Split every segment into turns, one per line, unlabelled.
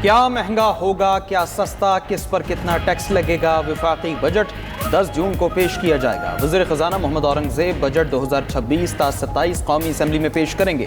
کیا مہنگا ہوگا، کیا سستا، کس پر کتنا ٹیکس لگے گا؟ وفاقی بجٹ 10 جون کو پیش کیا جائے گا۔ وزیر خزانہ محمد اورنگزیب بجٹ 2026 تا 27 قومی اسمبلی میں پیش کریں گے۔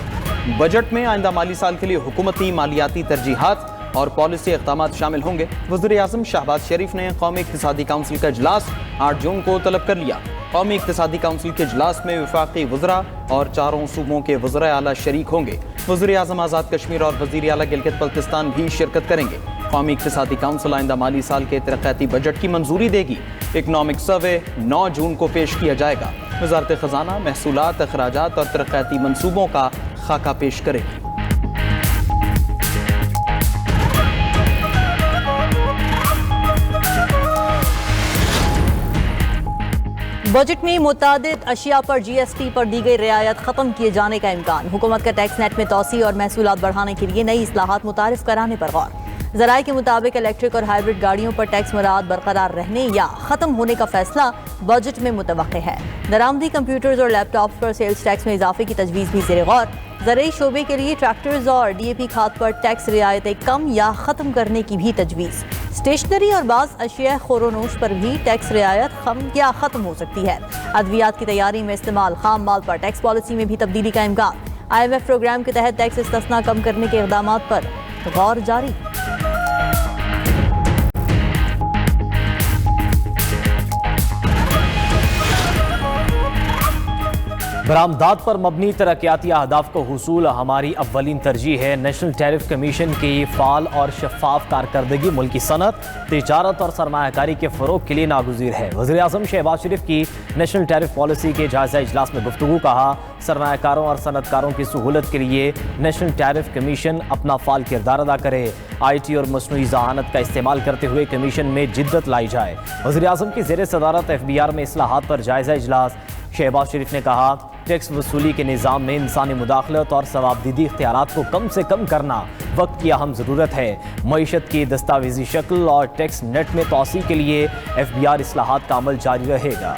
بجٹ میں آئندہ مالی سال کے لیے حکومتی مالیاتی ترجیحات اور پالیسی اقدامات شامل ہوں گے۔ وزیر اعظم شہباز شریف نے قومی اقتصادی کونسل کا اجلاس 8 جون کو طلب کر لیا۔ قومی اقتصادی کونسل کے اجلاس میں وفاقی وزراء اور 4 صوبوں کے وزراء اعلیٰ شریک ہوں گے۔ وزیر اعظم آزاد کشمیر اور وزیر اعلیٰ گلگت بلتستان بھی شرکت کریں گے۔ قومی اقتصادی کونسل آئندہ مالی سال کے ترقیاتی بجٹ کی منظوری دے گی۔ اکنامک سروے 9 جون کو پیش کیا جائے گا۔ وزارت خزانہ محصولات، اخراجات اور ترقیاتی منصوبوں کا خاکہ پیش کرے گی۔
بجٹ میں متعدد اشیاء پر جی ایس ٹی پر دی گئی رعایت ختم کیے جانے کا امکان۔ حکومت کا ٹیکس نیٹ میں توسیع اور محصولات بڑھانے کے لیے نئی اصلاحات متعارف کرانے پر غور۔ ذرائع کے مطابق الیکٹرک اور ہائیبرڈ گاڑیوں پر ٹیکس مراعات برقرار رہنے یا ختم ہونے کا فیصلہ بجٹ میں متوقع ہے۔ درآمدی کمپیوٹرز اور لیپ ٹاپس پر سیلز ٹیکس میں اضافے کی تجویز بھی زیر غور۔ زرعی شعبے کے لیے ٹریکٹرز اور ڈی اے پی کھاد پر ٹیکس رعایتیں کم یا ختم کرنے کی بھی تجویز۔ اسٹیشنری اور بعض اشیاء خورونوش پر بھی ٹیکس رعایت کم یا ختم ہو سکتی ہے۔ ادویات کی تیاری میں استعمال خام مال پر ٹیکس پالیسی میں بھی تبدیلی کا امکان۔ آئی ایم ایف پروگرام کے تحت ٹیکس استثنا کم کرنے کے اقدامات پر غور جاری۔
برآمدات پر مبنی ترقیاتی اہداف کو حصول ہماری اولین ترجیح ہے۔ نیشنل ٹیرف کمیشن کی فعال اور شفاف کارکردگی ملکی صنعت، تجارت اور سرمایہ کاری کے فروغ کے لیے ناگزیر ہے۔ وزیر اعظم شہباز شریف کی نیشنل ٹیرف پالیسی کے جائزہ اجلاس میں گفتگو۔ کہا، سرمایہ کاروں اور صنعت کاروں کی سہولت کے لیے نیشنل ٹیرف کمیشن اپنا فعال کردار ادا کرے۔ آئی ٹی اور مصنوعی ذہانت کا استعمال کرتے ہوئے کمیشن میں جدت لائی جائے۔ وزیر اعظم کی زیر صدارت ایف بی آر میں اصلاحات پر جائزہ اجلاس۔ شہباز شریف نے کہا، ٹیکس وصولی کے نظام میں انسانی مداخلت اور ثوابدیدی اختیارات کو کم سے کم کرنا وقت کی اہم ضرورت ہے۔ معیشت کی دستاویزی شکل اور ٹیکس نیٹ میں توسیع کے لیے ایف بی آر اصلاحات کا عمل جاری رہے گا۔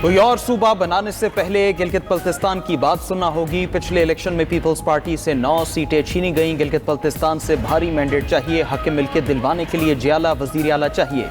کوئی اور صوبہ بنانے سے پہلے گلگت بلتستان کی بات سننا ہوگی۔ پچھلے الیکشن میں پیپلز پارٹی سے 9 سیٹیں چھینی گئیں۔ گلگت بلتستان سے بھاری مینڈیٹ چاہیے۔ حق ملکیت دلوانے کے لیے جیالہ وزیر اعلیٰ چاہیے۔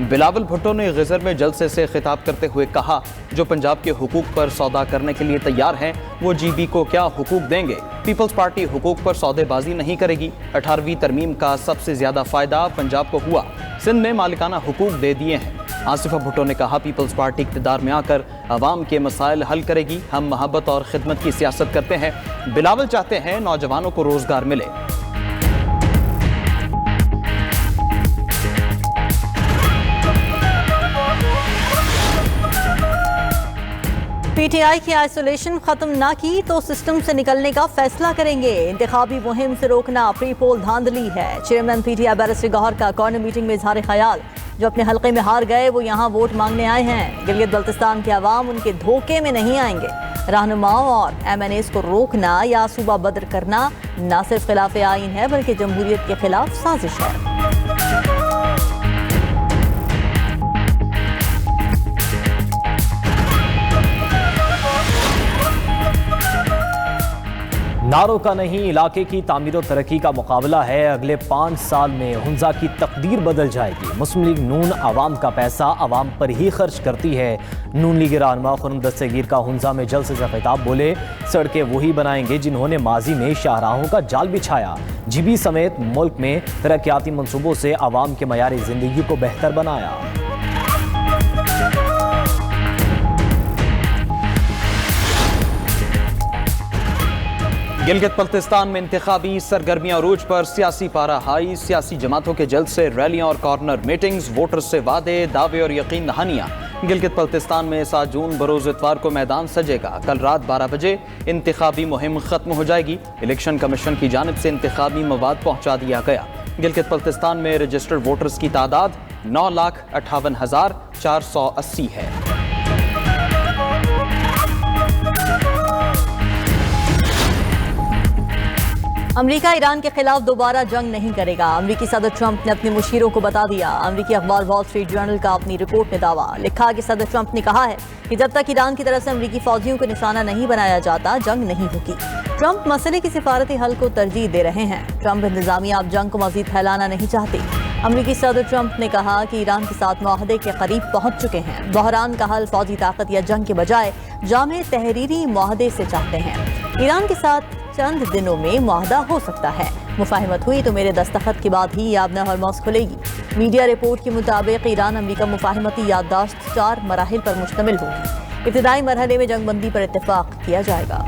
بلاول بھٹو نے غزر میں جلسے سے خطاب کرتے ہوئے کہا، جو پنجاب کے حقوق پر سودا کرنے کے لیے تیار ہیں وہ جی بی کو کیا حقوق دیں گے۔ پیپلز پارٹی حقوق پر سودے بازی نہیں کرے گی۔ 18ویں ترمیم کا سب سے زیادہ فائدہ پنجاب کو ہوا۔ سندھ میں مالکانہ حقوق دے دیے ہیں۔ آصفہ بھٹو نے کہا، پیپلز پارٹی اقتدار میں آ کر عوام کے مسائل حل کرے گی۔ ہم محبت اور خدمت کی سیاست کرتے ہیں۔ بلاول چاہتے ہیں نوجوانوں کو روزگار ملے۔
پی ٹی آئی کی آئسولیشن ختم نہ کی تو سسٹم سے نکلنے کا فیصلہ کریں گے۔ انتخابی مہم سے روکنا پری پول دھاندلی ہے۔ چیئرمین پی ٹی آئی بیرسٹر گوہر کا کارنر میٹنگ میں اظہار خیال، جو اپنے حلقے میں ہار گئے وہ یہاں ووٹ مانگنے آئے ہیں۔ گلگت بلتستان کے عوام ان کے دھوکے میں نہیں آئیں گے۔ رہنماؤں اور ایم این ایز کو روکنا یا صوبہ بدر کرنا نہ صرف خلاف آئین ہے بلکہ جمہوریت کے خلاف سازش ہے۔
نعروں کا نہیں، علاقے کی تعمیر و ترقی کا مقابلہ ہے۔ اگلے 5 سال میں ہنزا کی تقدیر بدل جائے گی۔ مسلم لیگ نون عوام کا پیسہ عوام پر ہی خرچ کرتی ہے۔ نون لیگ رہنما خرم دستگیر کا ہنزا میں جلسے سے خطاب، بولے، سڑکیں وہی بنائیں گے جنہوں نے ماضی میں شاہراہوں کا جال بچھایا۔ جی بی سمیت ملک میں ترقیاتی منصوبوں سے عوام کے معیار زندگی کو بہتر بنایا۔
گلگت بلتستان میں انتخابی سرگرمیاں عروج پر، سیاسی پارہ ہائی۔ سیاسی جماعتوں کے جلسے، ریلیاں اور کارنر میٹنگز، ووٹر سے وعدے، دعوے اور یقین دہانیاں۔ گلگت بلتستان میں 7 جون بروز اتوار کو میدان سجے گا۔ کل رات 12 بجے انتخابی مہم ختم ہو جائے گی۔ الیکشن کمیشن کی جانب سے انتخابی مواد پہنچا دیا گیا۔ گلگت بلتستان میں رجسٹرڈ ووٹرز کی تعداد 9,58,480 ہے۔
امریکہ ایران کے خلاف دوبارہ جنگ نہیں کرے گا، امریکی صدر ٹرمپ نے اپنے مشیروں کو بتا دیا۔ امریکی اخبار وال اسٹریٹ جرنل کا اپنی رپورٹ میں دعویٰ لکھا کہ صدر ٹرمپ نے کہا ہے کہ جب تک ایران کی طرف سے امریکی فوجیوں کو نشانہ نہیں بنایا جاتا جنگ نہیں ہوگی۔ ٹرمپ مسئلے کی سفارتی حل کو ترجیح دے رہے ہیں۔ ٹرمپ انتظامیہ اب جنگ کو مزید پھیلانا نہیں چاہتی۔ امریکی صدر ٹرمپ نے کہا کہ ایران کے ساتھ معاہدے کے قریب پہنچ چکے ہیں۔ بحران کا حل فوجی طاقت یا جنگ کے بجائے جامع تحریری معاہدے سے چاہتے ہیں۔ ایران کے ساتھ چند دنوں میں معاہدہ ہو سکتا ہے، مفاہمت ہوئی تو میرے دستخط کے بعد ہی آبنہ ہرمز کھلے گی۔ میڈیا رپورٹ کے مطابق ایران امریکہ مفاہمتی یادداشت 4 مراحل پر مشتمل ہوگی۔ ابتدائی مرحلے میں جنگ بندی پر اتفاق کیا جائے گا۔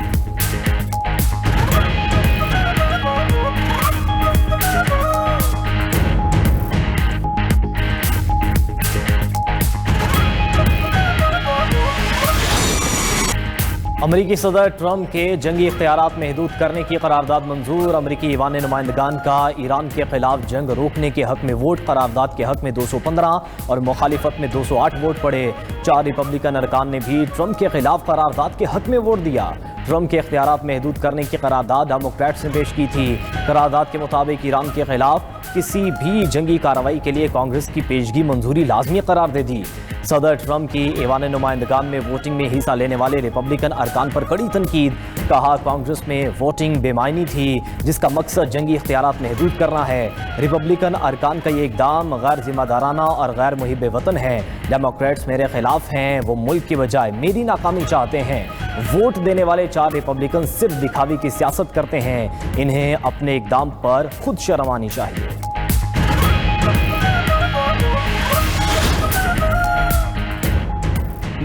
امریکی صدر ٹرمپ کے جنگی اختیارات محدود کرنے کی قرارداد منظور۔ امریکی ایوان نمائندگان کا ایران کے خلاف جنگ روکنے کے حق میں ووٹ، قرارداد کے حق میں 215 اور مخالفت میں 208 ووٹ پڑے۔ 4 ریپبلکن ارکان نے بھی ٹرمپ کے خلاف قرارداد کے حق میں ووٹ دیا۔ ٹرمپ کے اختیارات محدود کرنے کی قرارداد ڈیموکریٹس نے پیش کی تھی۔ قرارداد کے مطابق ایران کے خلاف کسی بھی جنگی کارروائی کے لیے کانگریس کی پیشگی منظوری لازمی قرار دے دی۔ صدر ٹرمپ کی ایوان نمائندگان میں ووٹنگ میں حصہ لینے والے ریپبلکن ارکان پر کڑی تنقید۔ کہا کانگریس میں ووٹنگ بے معنی تھی جس کا مقصد جنگی اختیارات محدود کرنا ہے۔ ریپبلکن ارکان کا یہ اقدام غیر ذمہ دارانہ اور غیر محب وطن ہے۔ ڈیموکریٹس میرے خلاف ہیں، وہ ملک کے بجائے میری ناکامی چاہتے ہیں۔ ووٹ دینے والے 4 ریپبلکن صرف دکھاوے کی سیاست کرتے ہیں، انہیں اپنے اقدام پر خود شرم آنی چاہیے۔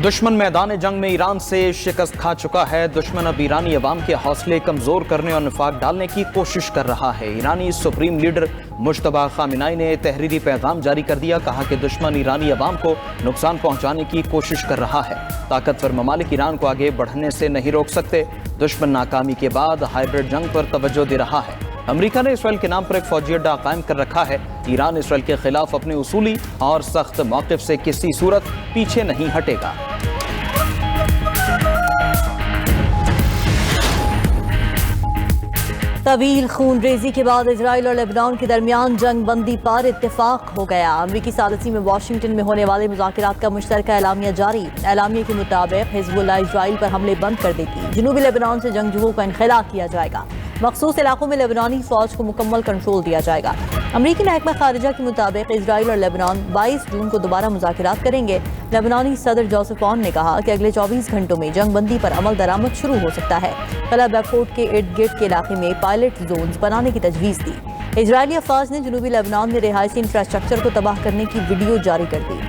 دشمن میدان جنگ میں ایران سے شکست کھا چکا ہے۔ دشمن اب ایرانی عوام کے حوصلے کمزور کرنے اور نفاق ڈالنے کی کوشش کر رہا ہے۔ ایرانی سپریم لیڈر مجتبی خامنائی نے تحریری پیغام جاری کر دیا، کہا کہ دشمن ایرانی عوام کو نقصان پہنچانے کی کوشش کر رہا ہے۔ طاقتور ممالک ایران کو آگے بڑھنے سے نہیں روک سکتے۔ دشمن ناکامی کے بعد ہائبرڈ جنگ پر توجہ دے رہا ہے۔ امریکہ نے اسرائیل کے نام پر ایک فوجی اڈہ قائم کر رکھا ہے۔ ایران اسرائیل کے خلاف اپنے اصولی اور سخت موقف سے کسی صورت پیچھے نہیں ہٹے گا۔
طویل خون ریزی کے بعد اسرائیل اور لبنان کے درمیان جنگ بندی پر اتفاق ہو گیا۔ امریکی ثالثی میں واشنگٹن میں ہونے والے مذاکرات کا مشترکہ اعلامیہ جاری۔ اعلامیے کے مطابق حزب اللہ اسرائیل پر حملے بند کر دے گی۔ جنوبی لبنان سے جنگجوؤں کا انخلاء کیا جائے گا۔ مخصوص علاقوں میں لبنانی فوج کو مکمل کنٹرول دیا جائے گا۔ امریکی محکمہ خارجہ کے مطابق اسرائیل اور لبنان 22 جون کو دوبارہ مذاکرات کریں گے۔ لبنانی صدر جوزف عون نے کہا کہ اگلے 24 گھنٹوں میں جنگ بندی پر عمل درآمد شروع ہو سکتا ہے۔ قلعہ بیکفورٹ کے ارد گرد کے علاقے میں پائلٹ زونز بنانے کی تجویز دی۔ اسرائیلی افواج نے جنوبی لبنان میں رہائشی انفراسٹرکچر کو تباہ کرنے کی ویڈیو جاری کر دی۔